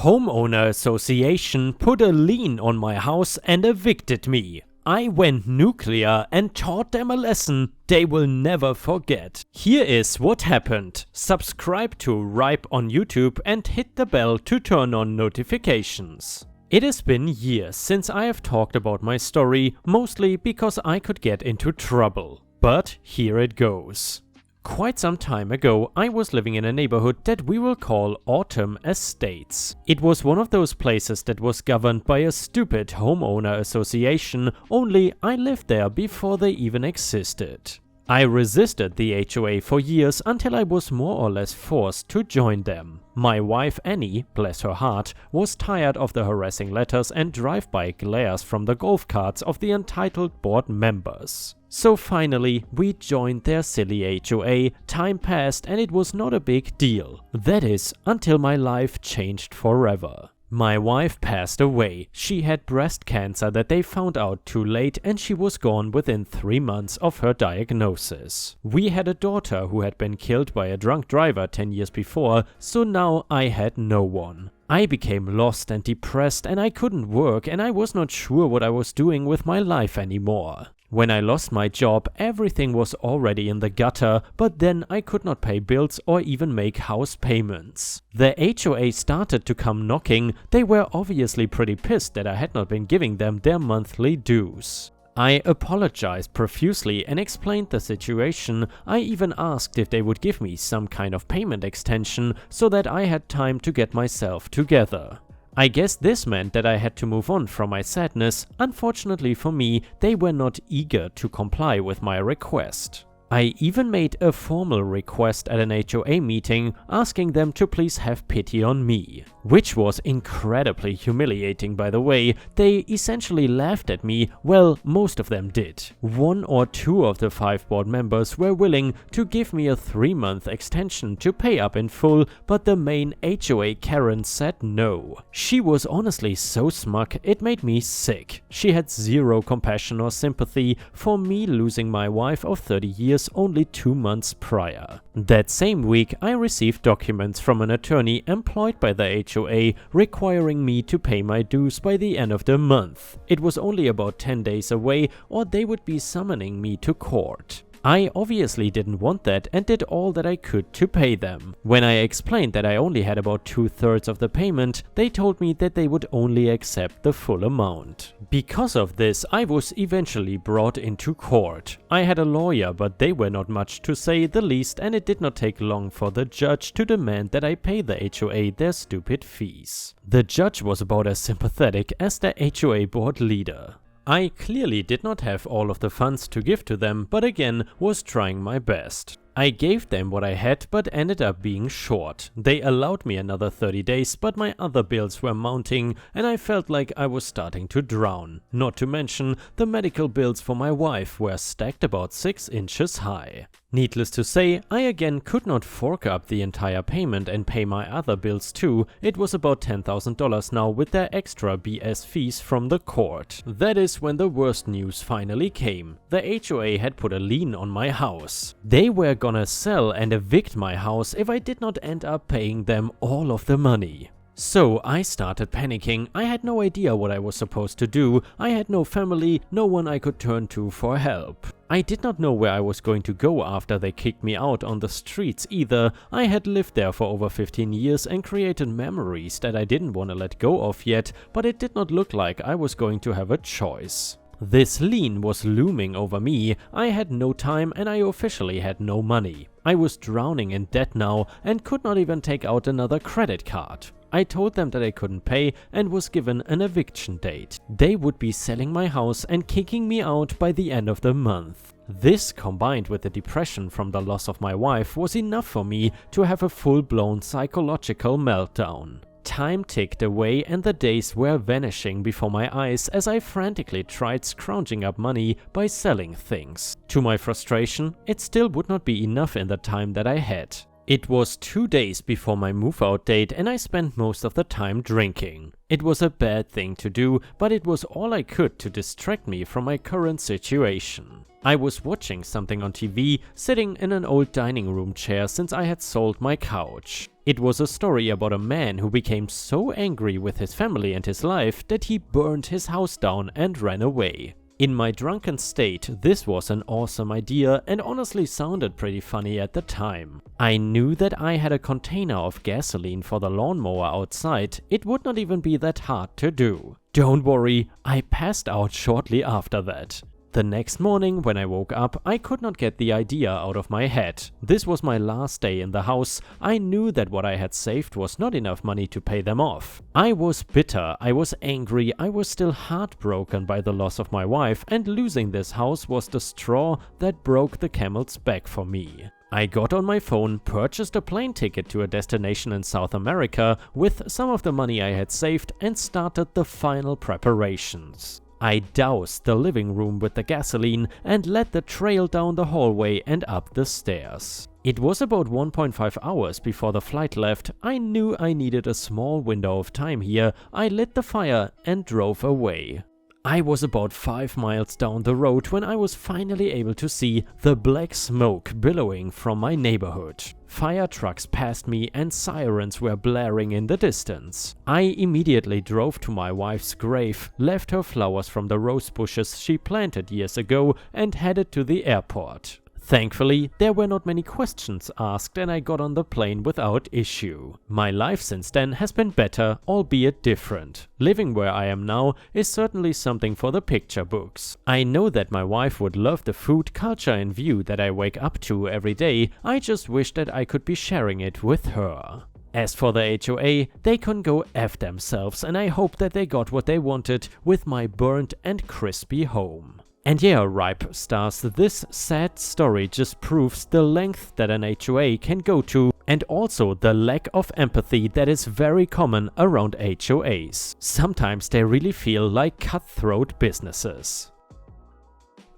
homeowner association put a lien on my house and evicted me. I went nuclear and taught them a lesson they will never forget. Here is what happened. Subscribe to Ripe on YouTube and hit the bell to turn on notifications. It has been years since I have talked about my story, mostly because I could get into trouble. But here it goes. Quite some time ago, I was living in a neighborhood that we will call Autumn Estates. It was one of those places that was governed by a stupid homeowner association, only I lived there before they even existed. I resisted the HOA for years until I was more or less forced to join them. My wife Annie, bless her heart, was tired of the harassing letters and drive-by glares from the golf carts of the entitled board members. So finally, we joined their silly HOA, time passed and it was not a big deal. That is, until my life changed forever. My wife passed away. She had breast cancer that they found out too late and she was gone within 3 months of her diagnosis. We had a daughter who had been killed by a drunk driver 10 years before, so now I had no one. I became lost and depressed and I couldn't work and I was not sure what I was doing with my life anymore. When I lost my job, everything was already in the gutter, but then I could not pay bills or even make house payments. The HOA started to come knocking. They were obviously pretty pissed that I had not been giving them their monthly dues. I apologized profusely and explained the situation. I even asked if they would give me some kind of payment extension so that I had time to get myself together. I guess this meant that I had to move on from my sadness. Unfortunately for me, they were not eager to comply with my request. I even made a formal request at an HOA meeting, asking them to please have pity on me. Which was incredibly humiliating, by the way. They essentially laughed at me. Well, most of them did. 1 or 2 of the 5 board members were willing to give me a 3-month extension to pay up in full, but the main HOA Karen said no. She was honestly so smug, it made me sick. She had zero compassion or sympathy for me losing my wife of 30 years only 2 months prior. That same week, I received documents from an attorney employed by the HOA requiring me to pay my dues by the end of the month. It was only about 10 days away or they would be summoning me to court. I obviously didn't want that and did all that I could to pay them. When I explained that I only had about 2/3 of the payment, they told me that they would only accept the full amount. Because of this, I was eventually brought into court. I had a lawyer, but they were not much to say the least, and it did not take long for the judge to demand that I pay the HOA their stupid fees. The judge was about as sympathetic as the HOA board leader. I clearly did not have all of the funds to give to them, but again was trying my best. I gave them what I had but ended up being short. They allowed me another 30 days, but my other bills were mounting and I felt like I was starting to drown. Not to mention, the medical bills for my wife were stacked about 6 inches high. Needless to say, I again could not fork up the entire payment and pay my other bills too. It was about $10,000 now with their extra BS fees from the court. That is when the worst news finally came. The HOA had put a lien on my house. They were gonna sell and evict my house if I did not end up paying them all of the money. So I started panicking. I had no idea what I was supposed to do. I had no family, no one I could turn to for help. I did not know where I was going to go after they kicked me out on the streets either. I had lived there for over 15 years and created memories that I didn't want to let go of yet, but it did not look like I was going to have a choice. This lien was looming over me. I had no time and I officially had no money. I was drowning in debt now and could not even take out another credit card. I told them that I couldn't pay and was given an eviction date. They would be selling my house and kicking me out by the end of the month. This, combined with the depression from the loss of my wife, was enough for me to have a full-blown psychological meltdown. Time ticked away and the days were vanishing before my eyes as I frantically tried scrounging up money by selling things. To my frustration, it still would not be enough in the time that I had. It was 2 days before my move-out date and I spent most of the time drinking. It was a bad thing to do, but it was all I could to distract me from my current situation. I was watching something on TV, sitting in an old dining room chair since I had sold my couch. It was a story about a man who became so angry with his family and his life that he burned his house down and ran away. In my drunken state, this was an awesome idea and honestly sounded pretty funny at the time. I knew that I had a container of gasoline for the lawnmower outside. It would not even be that hard to do. Don't worry, I passed out shortly after that. The next morning when I woke up, I could not get the idea out of my head. This was my last day in the house. I knew that what I had saved was not enough money to pay them off. I was bitter, I was angry, I was still heartbroken by the loss of my wife, and losing this house was the straw that broke the camel's back for me. I got on my phone, purchased a plane ticket to a destination in South America with some of the money I had saved, and started the final preparations. I doused the living room with the gasoline and led the trail down the hallway and up the stairs. It was about 1.5 hours before the flight left. I knew I needed a small window of time here. I lit the fire and drove away. I was about 5 miles down the road when I was finally able to see the black smoke billowing from my neighborhood. Fire trucks passed me and sirens were blaring in the distance. I immediately drove to my wife's grave, left her flowers from the rose bushes she planted years ago, and headed to the airport. Thankfully, there were not many questions asked and I got on the plane without issue. My life since then has been better, albeit different. Living where I am now is certainly something for the picture books. I know that my wife would love the food, culture and view that I wake up to every day. I just wish that I could be sharing it with her. As for the HOA, they can go F themselves, and I hope that they got what they wanted with my burnt and crispy home. And yeah, Ripe Stars, this sad story just proves the length that an HOA can go to, and also the lack of empathy that is very common around HOAs. Sometimes they really feel like cutthroat businesses.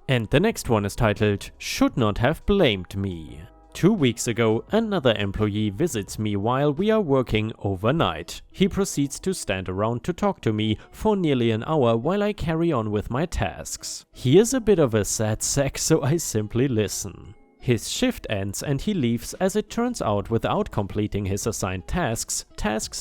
And the next one is titled, Should Not Have Blamed Me. 2 weeks ago, another employee visits me while we are working overnight. He proceeds to stand around to talk to me for nearly an hour while I carry on with my tasks. He is a bit of a sad sack, so I simply listen. His shift ends and he leaves, as it turns out, without completing his assigned tasks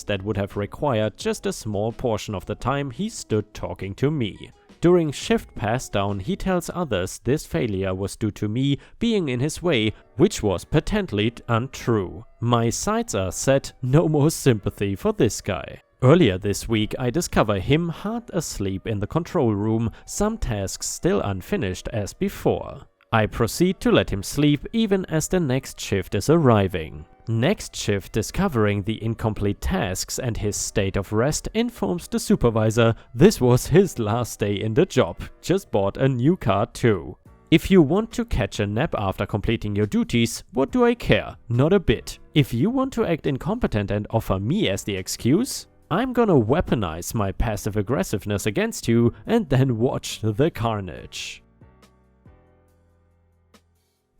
that would have required just a small portion of the time he stood talking to me. During shift pass down, he tells others this failure was due to me being in his way, which was patently untrue. My sights are set, no more sympathy for this guy. Earlier this week, I discover him hard asleep in the control room, some tasks still unfinished as before. I proceed to let him sleep even as the next shift is arriving. Next shift, discovering the incomplete tasks and his state of rest, informs the supervisor this was his last day in the job, just bought a new car too. If you want to catch a nap after completing your duties, what do I care? Not a bit. If you want to act incompetent and offer me as the excuse, I'm gonna weaponize my passive aggressiveness against you and then watch the carnage.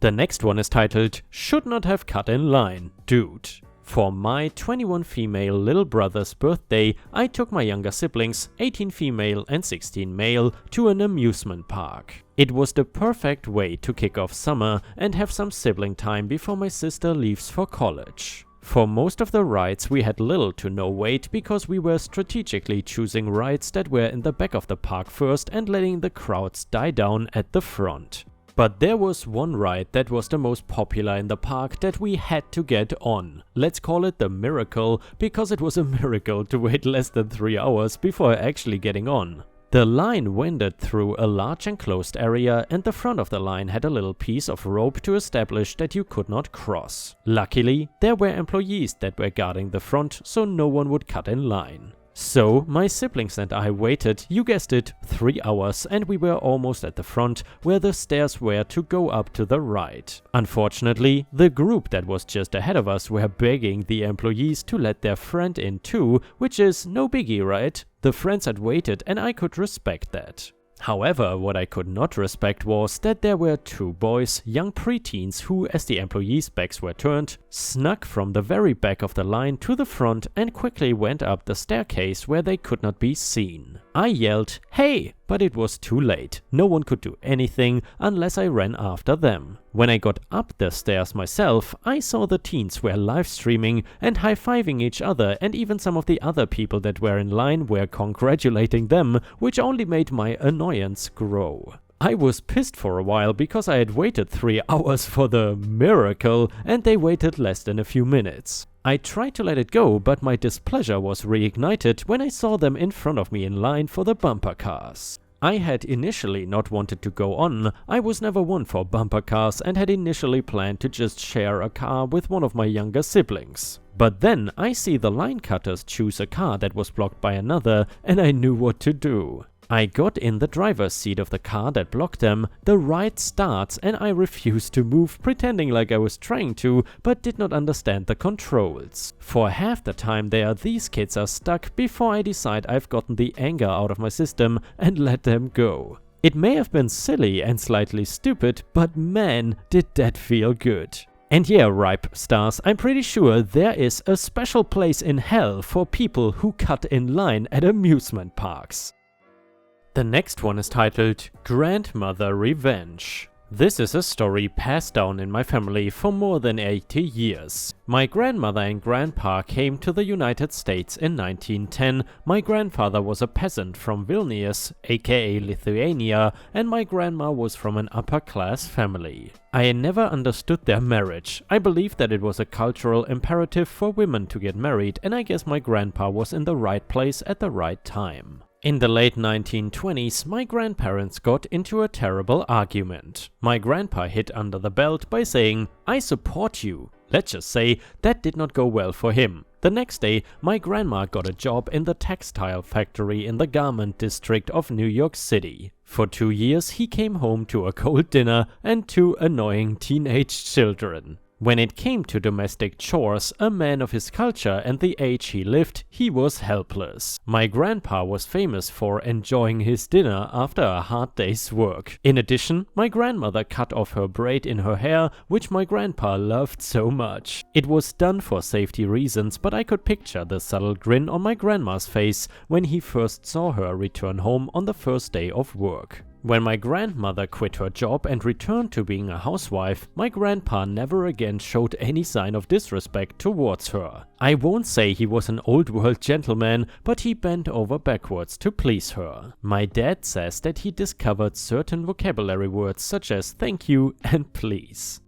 The next one is titled, Should Not Have Cut in Line, Dude. For my 21 female little brother's birthday, I took my younger siblings, 18 female and 16 male, to an amusement park. It was the perfect way to kick off summer and have some sibling time before my sister leaves for college. For most of the rides we had little to no wait because we were strategically choosing rides that were in the back of the park first and letting the crowds die down at the front. But there was one ride that was the most popular in the park that we had to get on. Let's call it the miracle, because it was a miracle to wait less than 3 hours before actually getting on. The line wended through a large enclosed area and the front of the line had a little piece of rope to establish that you could not cross. Luckily, there were employees that were guarding the front so no one would cut in line. So, my siblings and I waited, you guessed it, 3 hours, and we were almost at the front where the stairs were to go up to the right. Unfortunately, the group that was just ahead of us were begging the employees to let their friend in too, which is no biggie, right? The friends had waited and I could respect that. However, what I could not respect was that there were 2 boys, young preteens who, as the employees' backs were turned, snuck from the very back of the line to the front and quickly went up the staircase where they could not be seen. I yelled, "Hey!" but it was too late. No one could do anything unless I ran after them. When I got up the stairs myself, I saw the teens were live streaming and high-fiving each other, and even some of the other people that were in line were congratulating them, which only made my annoyance grow. I was pissed for a while because I had waited 3 hours for the miracle and they waited less than a few minutes. I tried to let it go, but my displeasure was reignited when I saw them in front of me in line for the bumper cars. I had initially not wanted to go on. I was never one for bumper cars and had initially planned to just share a car with one of my younger siblings. But then I see the line cutters choose a car that was blocked by another, and I knew what to do. I got in the driver's seat of the car that blocked them, the ride starts and I refused to move, pretending like I was trying to, but did not understand the controls. For half the time there, these kids are stuck before I decide I've gotten the anger out of my system and let them go. It may have been silly and slightly stupid, but man, did that feel good. And yeah, Ripe Stars, I'm pretty sure there is a special place in hell for people who cut in line at amusement parks. The next one is titled Grandmother Revenge. This is a story passed down in my family for more than 80 years. My grandmother and grandpa came to the United States in 1910. My grandfather was a peasant from Vilnius, aka Lithuania, and my grandma was from an upper-class family. I never understood their marriage. I believe that it was a cultural imperative for women to get married, and I guess my grandpa was in the right place at the right time. In the late 1920s, my grandparents got into a terrible argument. My grandpa hit under the belt by saying, "I support you." Let's just say that did not go well for him. The next day, my grandma got a job in the textile factory in the garment district of New York City. For 2 years, he came home to a cold dinner and 2 annoying teenage children. When it came to domestic chores, a man of his culture and the age he lived, he was helpless. My grandpa was famous for enjoying his dinner after a hard day's work. In addition, my grandmother cut off her braid in her hair, which my grandpa loved so much. It was done for safety reasons, but I could picture the subtle grin on my grandma's face when he first saw her return home on the first day of work. When my grandmother quit her job and returned to being a housewife, my grandpa never again showed any sign of disrespect towards her. I won't say he was an old-world gentleman, but he bent over backwards to please her. My dad says that he discovered certain vocabulary words such as thank you and please.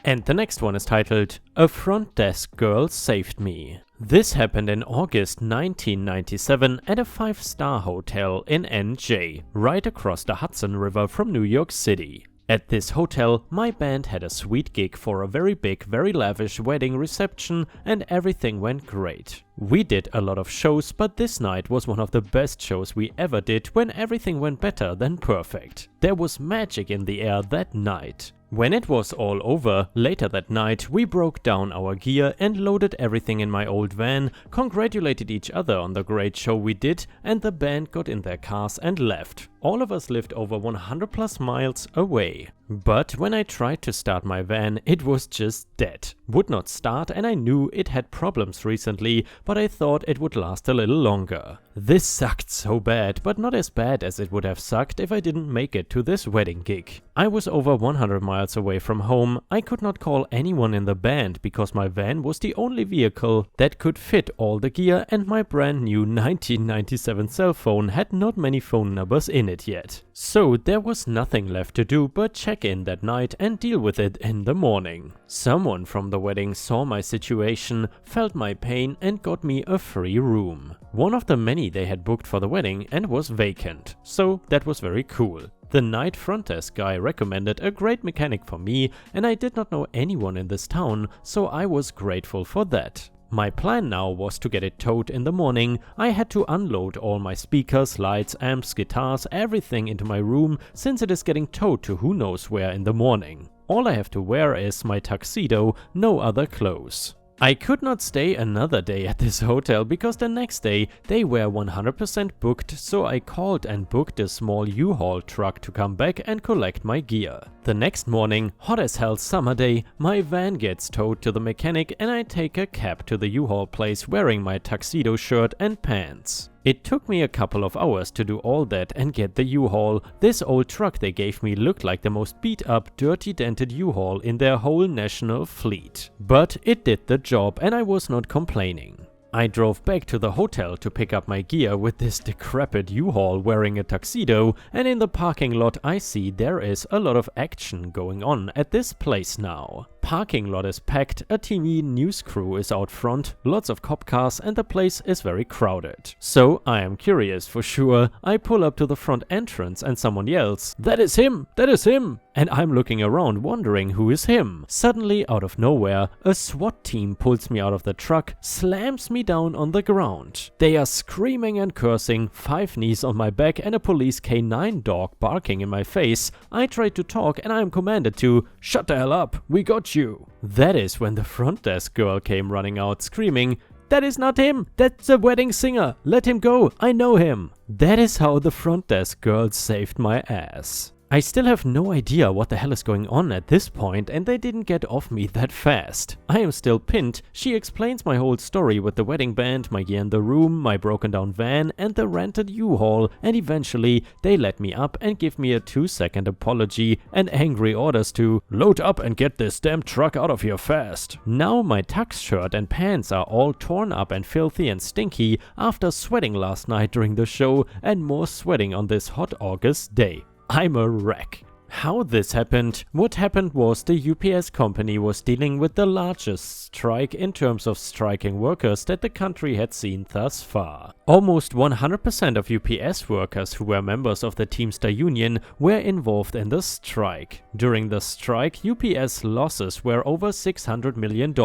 And the next one is titled, A Front Desk Girl Saved Me. This happened in August 1997 at a 5-star hotel in NJ, right across the Hudson River from New York City. At this hotel, my band had a sweet gig for a very big, very lavish wedding reception, and everything went great. We did a lot of shows, but this night was one of the best shows we ever did when everything went better than perfect. There was magic in the air that night. When it was all over, later that night, we broke down our gear and loaded everything in my old van, congratulated each other on the great show we did, and the band got in their cars and left. All of us lived over 100+ miles away. But when I tried to start my van, it was just dead. Would not start, and I knew it had problems recently, but I thought it would last a little longer. This sucked so bad, but not as bad as it would have sucked if I didn't make it to this wedding gig. I was over 100 miles away from home. I could not call anyone in the band because my van was the only vehicle that could fit all the gear, and my brand new 1997 cell phone had not many phone numbers in it yet. So there was nothing left to do but check in that night and deal with it in the morning. Someone from the wedding saw my situation, felt my pain, and got me a free room. One of the many they had booked for the wedding and was vacant, so that was very cool. The night front desk guy recommended a great mechanic for me, and I did not know anyone in this town, so I was grateful for that. My plan now was to get it towed in the morning. I had to unload all my speakers, lights, amps, guitars, everything into my room, since it is getting towed to who knows where in the morning. All I have to wear is my tuxedo, no other clothes. I could not stay another day at this hotel because the next day they were 100% booked, so I called and booked a small U-Haul truck to come back and collect my gear. The next morning, hot as hell summer day, my van gets towed to the mechanic and I take a cab to the U-Haul place wearing my tuxedo shirt and pants. It took me a couple of hours to do all that and get the U-Haul. This old truck they gave me looked like the most beat up, dirty dented U-Haul in their whole national fleet. But it did the job and I was not complaining. I drove back to the hotel to pick up my gear with this decrepit U-Haul wearing a tuxedo, and in the parking lot I see there is a lot of action going on at this place now. Parking lot is packed, a TV news crew is out front, lots of cop cars, and the place is very crowded. So I am curious for sure. I pull up to the front entrance and someone yells, "That is him! That is him!" And I'm looking around wondering who is him. Suddenly, out of nowhere, a SWAT team pulls me out of the truck, slams me down on the ground. They are screaming and cursing, 5 knees on my back and a police K9 dog barking in my face. I try to talk and I am commanded to, "Shut the hell up, we got you." That is when the front desk girl came running out screaming, "That is not him, that's the wedding singer, let him go, I know him." That is how the front desk girl saved my ass. I still have no idea what the hell is going on at this point, and they didn't get off me that fast. I am still pinned. She explains my whole story with the wedding band, my gear in the room, my broken down van and the rented U-Haul, and eventually they let me up and give me a 2-second apology and angry orders to load up and get this damn truck out of here fast. Now my tux shirt and pants are all torn up and filthy and stinky after sweating last night during the show and more sweating on this hot August day. I'm a wreck. How this happened? What happened was the UPS company was dealing with the largest strike in terms of striking workers that the country had seen thus far. Almost 100% of UPS workers who were members of the Teamster Union were involved in the strike. During the strike, UPS losses were over $600 million.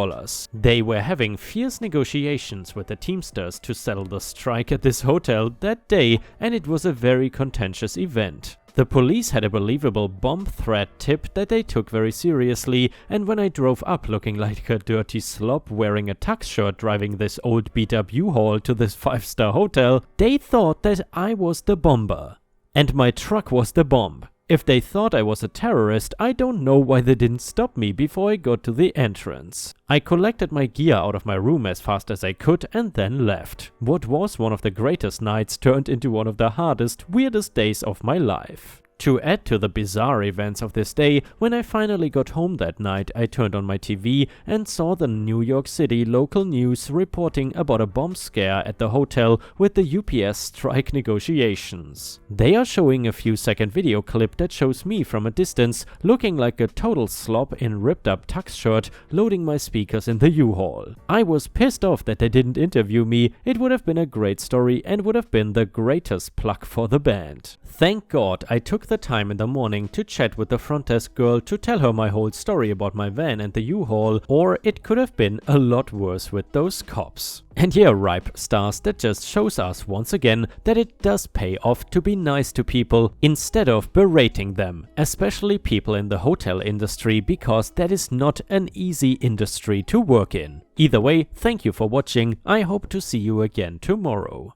They were having fierce negotiations with the Teamsters to settle the strike at this hotel that day, and it was a very contentious event. The police had a believable bomb threat tip that they took very seriously, and when I drove up looking like a dirty slob wearing a tux shirt driving this old beat-up U-Haul to this 5-star hotel, they thought that I was the bomber. And my truck was the bomb. If they thought I was a terrorist, I don't know why they didn't stop me before I got to the entrance. I collected my gear out of my room as fast as I could and then left. What was one of the greatest nights turned into one of the hardest, weirdest days of my life. To add to the bizarre events of this day, when I finally got home that night, I turned on my TV and saw the New York City local news reporting about a bomb scare at the hotel with the UPS strike negotiations. They are showing a few-second video clip that shows me from a distance looking like a total slob in ripped-up tux shirt loading my speakers in the U-Haul. I was pissed off that they didn't interview me. It would have been a great story and would have been the greatest plug for the band. Thank God I took the time in the morning to chat with the front desk girl to tell her my whole story about my van and the U-Haul, or it could have been a lot worse with those cops. And yeah, ripe stars, that just shows us once again that it does pay off to be nice to people instead of berating them, especially people in the hotel industry, because that is not an easy industry to work in. Either way, thank you for watching. I hope to see you again tomorrow.